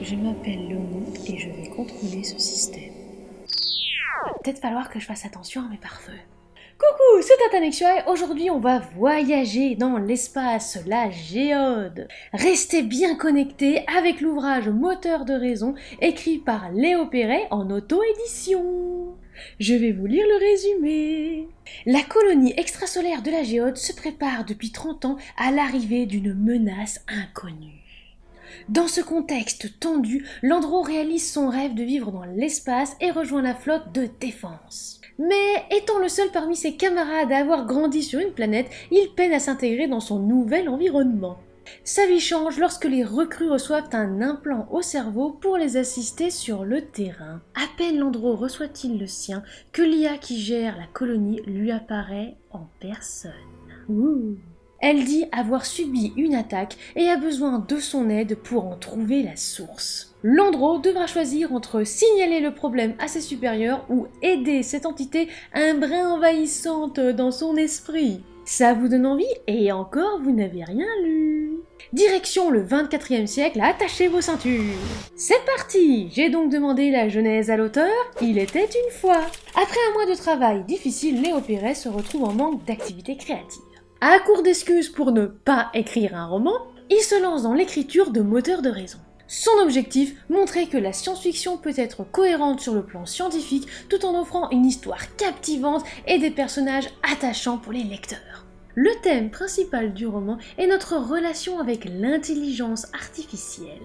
Je m'appelle Loni et je vais contrôler ce système. Peut-être falloir que je fasse attention à mes pare-feux. Coucou, c'est Tatanexua et aujourd'hui on va voyager dans l'espace, la géode. Restez bien connectés avec l'ouvrage Moteur de raison écrit par Léo Perret en auto-édition. Je vais vous lire le résumé. La colonie extrasolaire de la géode se prépare depuis 30 ans à l'arrivée d'une menace inconnue. Dans ce contexte tendu, Landro réalise son rêve de vivre dans l'espace et rejoint la flotte de défense. Mais étant le seul parmi ses camarades à avoir grandi sur une planète, il peine à s'intégrer dans son nouvel environnement. Sa vie change lorsque les recrues reçoivent un implant au cerveau pour les assister sur le terrain. À peine Landro reçoit-il le sien que l'IA qui gère la colonie lui apparaît en personne. Ouh. Elle dit avoir subi une attaque et a besoin de son aide pour en trouver la source. Landro devra choisir entre signaler le problème à ses supérieurs ou aider cette entité un brin envahissante dans son esprit. Ça vous donne envie et encore vous n'avez rien lu. Direction le 24e siècle, attachez vos ceintures. C'est parti! J'ai donc demandé la genèse à l'auteur, il était une fois. Après un mois de travail difficile, Léo Perret se retrouve en manque d'activité créative. À court d'excuses pour ne pas écrire un roman, il se lance dans l'écriture de Moteur de raison. Son objectif, montrer que la science-fiction peut être cohérente sur le plan scientifique tout en offrant une histoire captivante et des personnages attachants pour les lecteurs. Le thème principal du roman est notre relation avec l'intelligence artificielle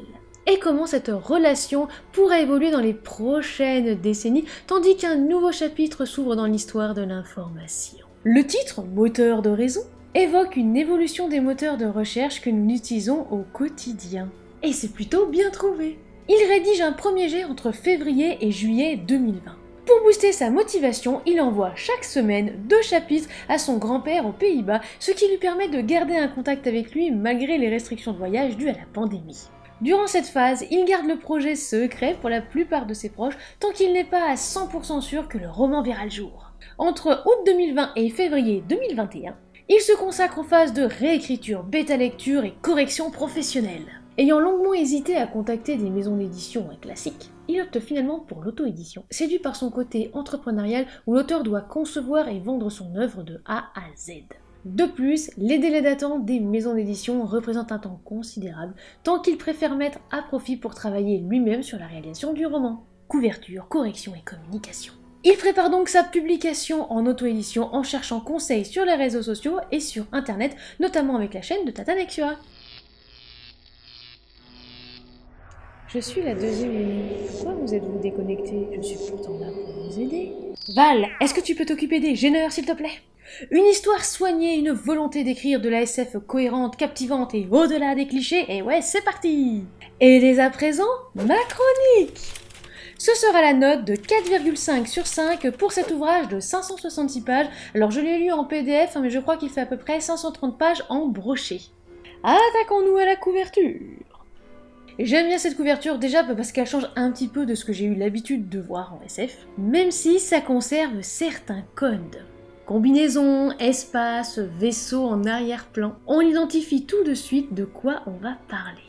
et comment cette relation pourra évoluer dans les prochaines décennies tandis qu'un nouveau chapitre s'ouvre dans l'histoire de l'information. Le titre, Moteur de raison, évoque une évolution des moteurs de recherche que nous utilisons au quotidien. Et c'est plutôt bien trouvé. Il rédige un premier jet entre février et juillet 2020. Pour booster sa motivation, il envoie chaque semaine 2 chapitres à son grand-père aux Pays-Bas, ce qui lui permet de garder un contact avec lui malgré les restrictions de voyage dues à la pandémie. Durant cette phase, il garde le projet secret pour la plupart de ses proches tant qu'il n'est pas à 100% sûr que le roman verra le jour. Entre août 2020 et février 2021, il se consacre aux phases de réécriture, bêta-lecture et correction professionnelle. Ayant longuement hésité à contacter des maisons d'édition classiques, il opte finalement pour l'auto-édition, séduit par son côté entrepreneurial où l'auteur doit concevoir et vendre son œuvre de A à Z. De plus, les délais d'attente des maisons d'édition représentent un temps considérable, tant qu'il préfère mettre à profit pour travailler lui-même sur la réalisation du roman. Couverture, correction et communication. Il prépare donc sa publication en auto-édition en cherchant conseil sur les réseaux sociaux et sur internet, notamment avec la chaîne de Tatanexua. Je suis la deuxième Loni. Pourquoi vous êtes-vous déconnecté? Je suis pourtant là pour vous aider. Val, est-ce que tu peux t'occuper des gêneurs, s'il te plaît? Une histoire soignée, une volonté d'écrire de la SF cohérente, captivante et au-delà des clichés, et ouais, c'est parti! Et dès à présent, ma chronique! Ce sera la note de 4,5 sur 5 pour cet ouvrage de 566 pages. Alors je l'ai lu en PDF, mais je crois qu'il fait à peu près 530 pages en broché. Attaquons-nous à la couverture. J'aime bien cette couverture déjà parce qu'elle change un petit peu de ce que j'ai eu l'habitude de voir en SF, même si ça conserve certains codes. Combinaison, espace, vaisseau en arrière-plan, on identifie tout de suite de quoi on va parler.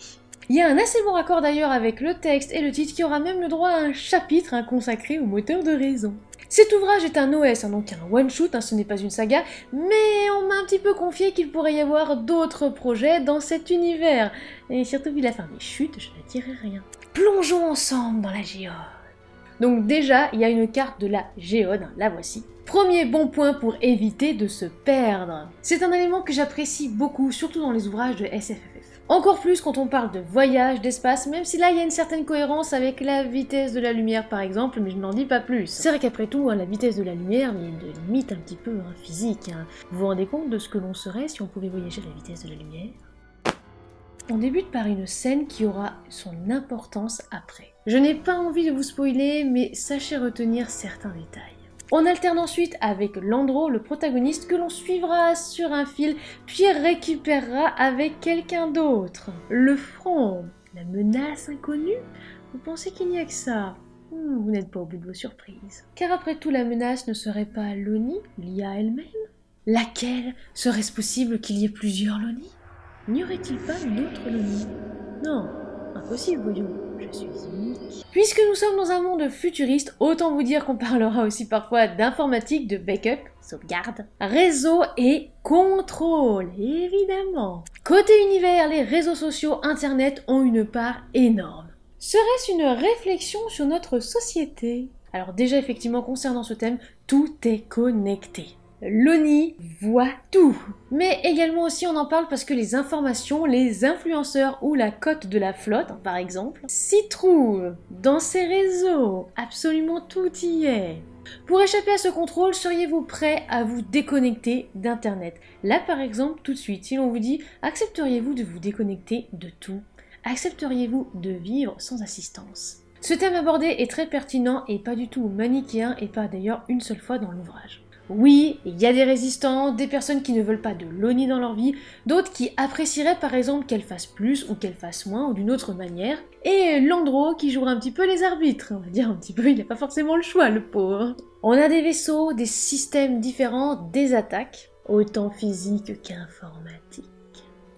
Il y a un assez bon raccord d'ailleurs avec le texte et le titre qui aura même le droit à un chapitre consacré au moteur de raison. Cet ouvrage est un OS, donc un one-shoot, ce n'est pas une saga, mais on m'a un petit peu confié qu'il pourrait y avoir d'autres projets dans cet univers. Et surtout vu la fin des chutes, je ne dirai rien. Plongeons ensemble dans la géode. Donc déjà, il y a une carte de la géode, la voici. Premier bon point pour éviter de se perdre. C'est un élément que j'apprécie beaucoup, surtout dans les ouvrages de SFFF. Encore plus quand on parle de voyage, d'espace, même si là il y a une certaine cohérence avec la vitesse de la lumière par exemple, mais je n'en dis pas plus. C'est vrai qu'après tout, la vitesse de la lumière, il y a une limite un petit peu physique. Vous vous rendez compte de ce que l'on serait si on pouvait voyager à la vitesse de la lumière? On débute par une scène qui aura son importance après. Je n'ai pas envie de vous spoiler, mais sachez retenir certains détails. On alterne ensuite avec Landro, le protagoniste, que l'on suivra sur un fil, puis récupérera avec quelqu'un d'autre. Le front, la menace inconnue? Vous pensez qu'il n'y a que ça? Vous n'êtes pas au bout de vos surprises. Car après tout, la menace ne serait pas Loni, l'IA elle-même? Laquelle? Serait-ce possible qu'il y ait plusieurs Loni? N'y aurait-il pas une autre Loni? Non, Impossible, voyons, je suis unique. Puisque nous sommes dans un monde futuriste, autant vous dire qu'on parlera aussi parfois d'informatique, de backup, sauvegarde, réseau et contrôle, évidemment. Côté univers, les réseaux sociaux, internet ont une part énorme. Serait-ce une réflexion sur notre société? Alors déjà, effectivement, concernant ce thème, tout est connecté. L'ONI voit tout. Mais également aussi on en parle parce que les informations, les influenceurs ou la cote de la flotte, par exemple, s'y trouvent dans ces réseaux. Absolument tout y est. Pour échapper à ce contrôle, seriez-vous prêt à vous déconnecter d'Internet? Là par exemple, tout de suite, si l'on vous dit « Accepteriez-vous de vous déconnecter de tout ?» Accepteriez-vous de vivre sans assistance? Ce thème abordé est très pertinent et pas du tout manichéen et pas d'ailleurs une seule fois dans l'ouvrage. Oui, il y a des résistants, des personnes qui ne veulent pas de l'ONI dans leur vie, d'autres qui apprécieraient par exemple qu'elle fasse plus ou qu'elle fasse moins ou d'une autre manière, et Landro qui jouera un petit peu les arbitres, on va dire un petit peu, il n'a pas forcément le choix le pauvre. On a des vaisseaux, des systèmes différents, des attaques, autant physiques qu'informatiques.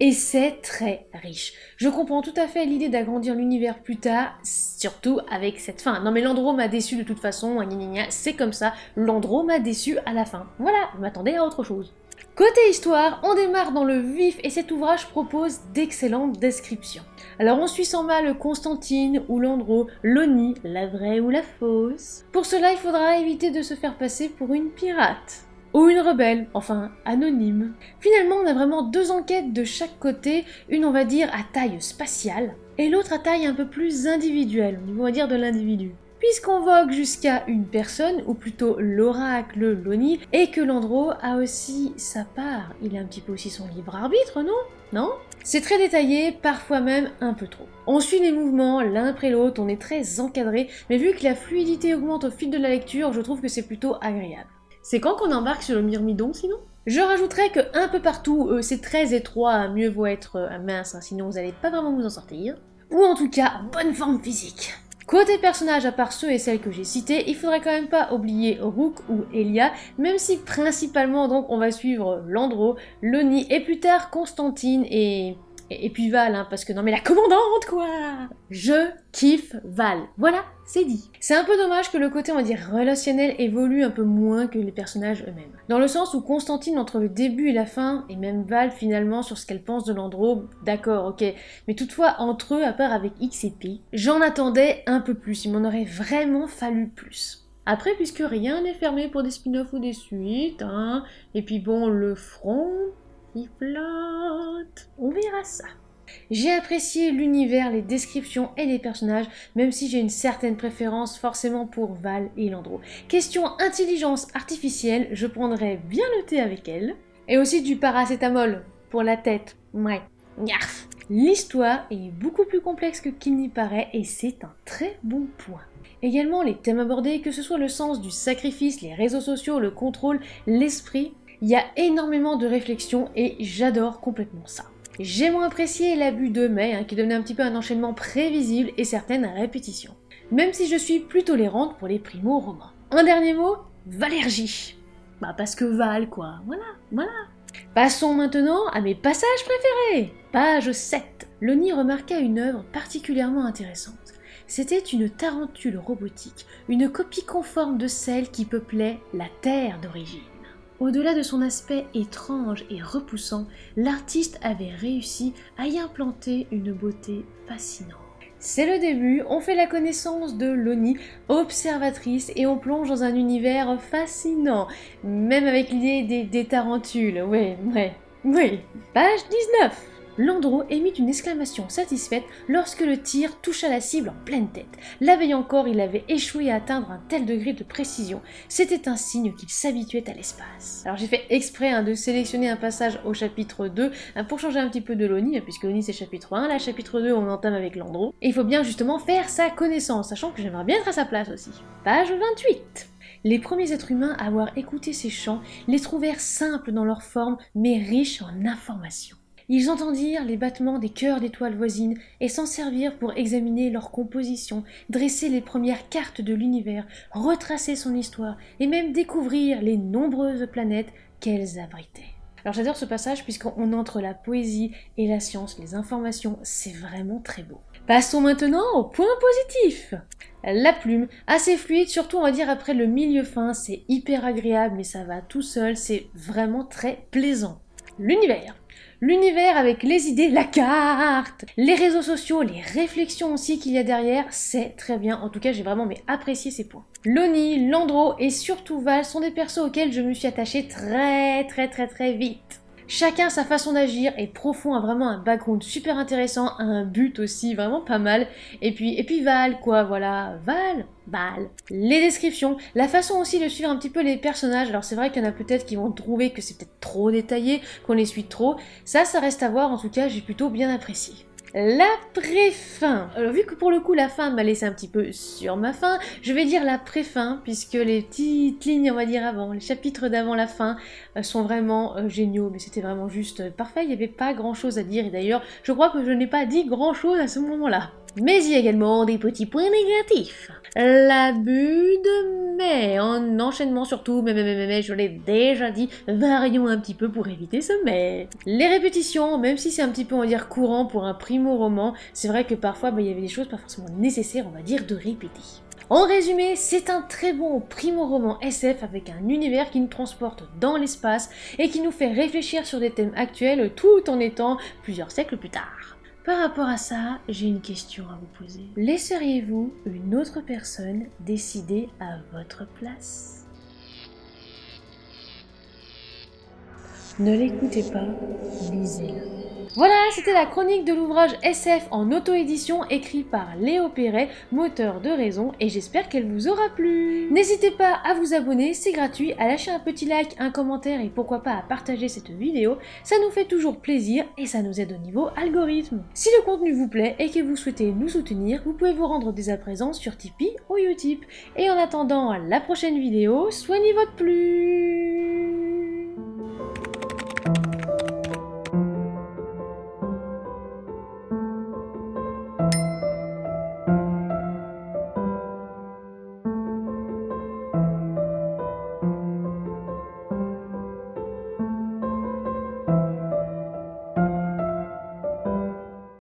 Et c'est très riche. Je comprends tout à fait l'idée d'agrandir l'univers plus tard, surtout avec cette fin. Non mais Landro m'a déçu de toute façon, c'est comme ça, Landro m'a déçu à la fin. Voilà, je m'attendais à autre chose. Côté histoire, on démarre dans le vif et cet ouvrage propose d'excellentes descriptions. Alors on suit sans mal Constantine ou Landro, l'ONI, la vraie ou la fausse. Pour cela, il faudra éviter de se faire passer pour une pirate. Ou une rebelle, enfin anonyme. Finalement, on a vraiment deux enquêtes de chaque côté, une on va dire à taille spatiale, et l'autre à taille un peu plus individuelle, au niveau on va dire de l'individu. Puisqu'on vogue jusqu'à une personne, ou plutôt l'oracle, l'ONI, et que Landro a aussi sa part, il a un petit peu aussi son libre arbitre, non? Non? C'est très détaillé, parfois même un peu trop. On suit les mouvements l'un après l'autre, on est très encadré, mais vu que la fluidité augmente au fil de la lecture, je trouve que c'est plutôt agréable. C'est quand qu'on embarque sur le myrmidon sinon? Je rajouterais que un peu partout, c'est très étroit, mieux vaut être mince, hein, sinon vous n'allez pas vraiment vous en sortir. Ou en tout cas, bonne forme physique. Côté personnages, à part ceux et celles que j'ai cités, il faudrait quand même pas oublier Rook ou Elia, même si principalement donc on va suivre Landro, l'ONI et plus tard Constantine et puis Val, hein, parce que non mais la commandante quoi! Je kiffe Val, voilà, c'est dit. C'est un peu dommage que le côté on va dire relationnel évolue un peu moins que les personnages eux-mêmes. Dans le sens où Constantine entre le début et la fin, et même Val finalement sur ce qu'elle pense de Landro, d'accord, ok, mais toutefois entre eux, à part avec X et P, j'en attendais un peu plus, il m'en aurait vraiment fallu plus. Après, puisque rien n'est fermé pour des spin-offs ou des suites, hein, et puis bon, le front... il flotte. On verra ça. J'ai apprécié l'univers, les descriptions et les personnages, même si j'ai une certaine préférence forcément pour Val et Landro. Question intelligence artificielle, je prendrais bien le thé avec elle. Et aussi du paracétamol pour la tête. Ouais. Niarf. L'histoire est beaucoup plus complexe qu'il n'y paraît et c'est un très bon point. Également les thèmes abordés, que ce soit le sens du sacrifice, les réseaux sociaux, le contrôle, l'esprit, il y a énormément de réflexions et j'adore complètement ça. J'ai moins apprécié l'abus de mais, qui devenait un petit peu un enchaînement prévisible et certaines répétitions. Même si je suis plus tolérante pour les primo-romans. Un dernier mot, Valergie. Bah parce que Val quoi, voilà. Passons maintenant à mes passages préférés. Page 7. L'ONI remarqua une œuvre particulièrement intéressante. C'était une tarentule robotique, une copie conforme de celle qui peuplait la Terre d'origine. Au-delà de son aspect étrange et repoussant, l'artiste avait réussi à y implanter une beauté fascinante. C'est le début, on fait la connaissance de l'ONI, observatrice, et on plonge dans un univers fascinant, même avec l'idée des tarentules, oui. Page 19. Landro émit une exclamation satisfaite lorsque le tir toucha la cible en pleine tête. La veille encore, il avait échoué à atteindre un tel degré de précision. C'était un signe qu'il s'habituait à l'espace. Alors j'ai fait exprès de sélectionner un passage au chapitre 2 pour changer un petit peu de l'ONI, puisque l'ONI c'est chapitre 1, là chapitre 2 on entame avec Landro. Et il faut bien justement faire sa connaissance, sachant que j'aimerais bien être à sa place aussi. Page 28. Les premiers êtres humains à avoir écouté ces chants les trouvèrent simples dans leur forme, mais riches en informations. Ils entendirent les battements des cœurs d'étoiles voisines et s'en servirent pour examiner leur composition, dresser les premières cartes de l'univers, retracer son histoire et même découvrir les nombreuses planètes qu'elles abritaient. Alors j'adore ce passage puisqu'on entre la poésie et la science, les informations, c'est vraiment très beau. Passons maintenant au point positif. La plume, assez fluide, surtout on va dire après le milieu fin, c'est hyper agréable mais ça va tout seul, c'est vraiment très plaisant. L'univers. L'univers avec les idées, la carte, les réseaux sociaux, les réflexions aussi qu'il y a derrière, c'est très bien. En tout cas, j'ai vraiment apprécié ces points. Loni, Landro et surtout Val sont des persos auxquels je me suis attachée très vite. Chacun sa façon d'agir est profond, a vraiment un background super intéressant, a un but aussi vraiment pas mal. Et puis Val, quoi, voilà, Val. Les descriptions, la façon aussi de suivre un petit peu les personnages. Alors c'est vrai qu'il y en a peut-être qui vont trouver que c'est peut-être trop détaillé, qu'on les suit trop. Ça reste à voir, en tout cas j'ai plutôt bien apprécié. La pré-fin. Alors vu que pour le coup la fin m'a laissé un petit peu sur ma fin, je vais dire la pré-fin puisque les petites lignes on va dire avant, les chapitres d'avant la fin sont vraiment géniaux, mais c'était vraiment juste parfait, il n'y avait pas grand chose à dire et d'ailleurs je crois que je n'ai pas dit grand chose à ce moment-là. Mais il y a également des petits points négatifs. L'abus de mais, en enchaînement surtout, mais, je l'ai déjà dit, varions un petit peu pour éviter ce mais. Les répétitions, même si c'est un petit peu, on va dire, courant pour un primo-roman, c'est vrai que parfois, il y avait des choses pas forcément nécessaires, on va dire, de répéter. En résumé, c'est un très bon primo-roman SF avec un univers qui nous transporte dans l'espace et qui nous fait réfléchir sur des thèmes actuels tout en étant plusieurs siècles plus tard. Par rapport à ça, j'ai une question à vous poser. Laisseriez-vous une autre personne décider à votre place? Ne l'écoutez pas, lisez-le. Voilà, c'était la chronique de l'ouvrage SF en auto-édition écrit par Léo Perret, moteur de raison, et j'espère qu'elle vous aura plu. N'hésitez pas à vous abonner, c'est gratuit, à lâcher un petit like, un commentaire et pourquoi pas à partager cette vidéo, ça nous fait toujours plaisir et ça nous aide au niveau algorithme. Si le contenu vous plaît et que vous souhaitez nous soutenir, vous pouvez vous rendre dès à présent sur Tipeee ou Utip. Et en attendant la prochaine vidéo, soignez votre plume.